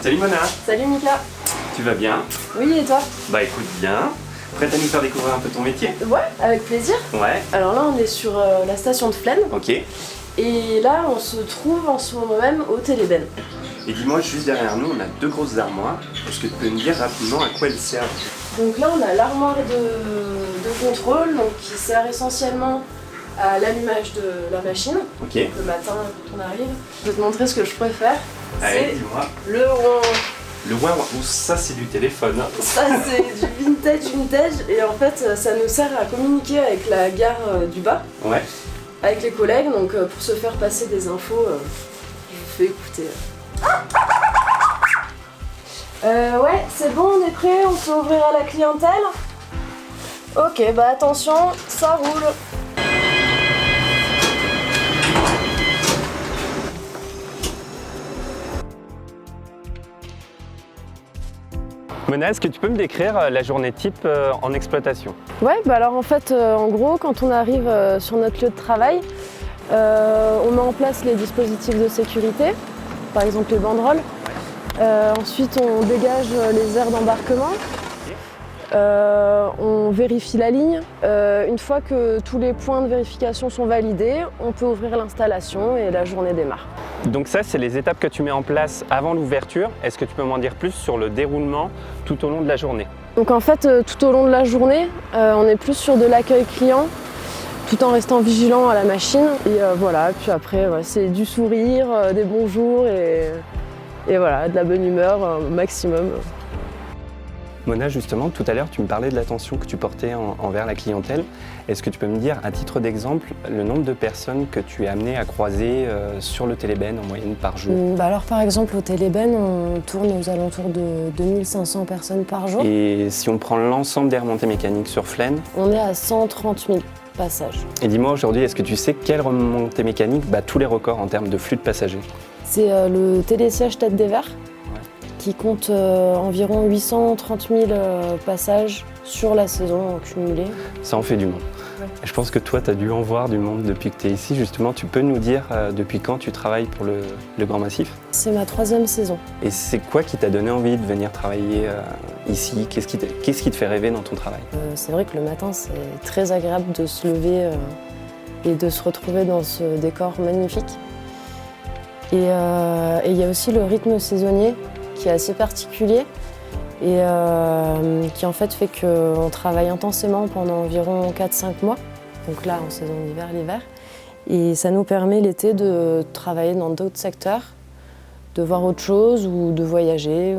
Salut Mona. Salut Mika. Tu vas bien? Oui, et toi? Bah écoute bien. Prête à nous faire découvrir un peu ton métier? Ouais, avec plaisir. Ouais. Alors là, on est sur la station de Flaine. Ok. Et là, on se trouve en ce moment même au Télébène. Et dis-moi, juste derrière nous, on a deux grosses armoires. Est-ce que tu peux me dire rapidement à quoi elles servent? Donc là, on a l'armoire de contrôle, donc qui sert essentiellement à l'allumage de la machine. Ok. Le matin, quand on arrive. Je vais te montrer ce que je préfère. Allez, dis-moi. Le rond. Le ouin, ça c'est du téléphone. Ça, c'est du vintage. Et en fait, ça nous sert à communiquer avec la gare du bas. Ouais. Avec les collègues, donc pour se faire passer des infos, je vous fais écouter. Ouais, c'est bon, on est prêt, on peut ouvrir à la clientèle. Ok, bah attention, ça roule. Mona, est-ce que tu peux me décrire la journée type en exploitation? Ouais, bah alors en fait, en gros, quand on arrive sur notre lieu de travail, on met en place les dispositifs de sécurité, par exemple les banderoles. Ensuite, on dégage les aires d'embarquement. On vérifie la ligne. Une fois que tous les points de vérification sont validés, on peut ouvrir l'installation et la journée démarre. Donc ça, c'est les étapes que tu mets en place avant l'ouverture. Est-ce que tu peux m'en dire plus sur le déroulement tout au long de la journée? Donc en fait, tout au long de la journée, on est plus sur de l'accueil client, tout en restant vigilant à la machine. Et voilà, puis après, ouais, c'est du sourire, des bonjours et voilà, de la bonne humeur au maximum. Mona, justement, tout à l'heure, tu me parlais de l'attention que tu portais envers la clientèle. Est-ce que tu peux me dire, à titre d'exemple, le nombre de personnes que tu es amené à croiser sur le Télébène en moyenne par jour? Alors par exemple, au Télébène, on tourne aux alentours de 2500 personnes par jour. Et si on prend l'ensemble des remontées mécaniques sur Flaine? On est à 130 000 passages. Et dis-moi aujourd'hui, est-ce que tu sais quelle remontée mécanique bat tous les records en termes de flux de passagers? C'est le télésiège Tête des Verts, qui compte environ 830 000 passages sur la saison cumulée. Ça en fait du monde. Ouais. Je pense que toi, tu as dû en voir du monde depuis que tu es ici. Justement, tu peux nous dire depuis quand tu travailles pour le Grand Massif? C'est ma 3e saison. Et c'est quoi qui t'a donné envie de venir travailler ici? Qu'est-ce qui te fait rêver dans ton travail? C'est vrai que le matin, c'est très agréable de se lever et de se retrouver dans ce décor magnifique. Et il y a aussi le rythme saisonnier qui est assez particulier et qui en fait qu'on travaille intensément pendant environ 4-5 mois, donc là en saison d'hiver, l'hiver, et ça nous permet l'été de travailler dans d'autres secteurs, de voir autre chose ou de voyager.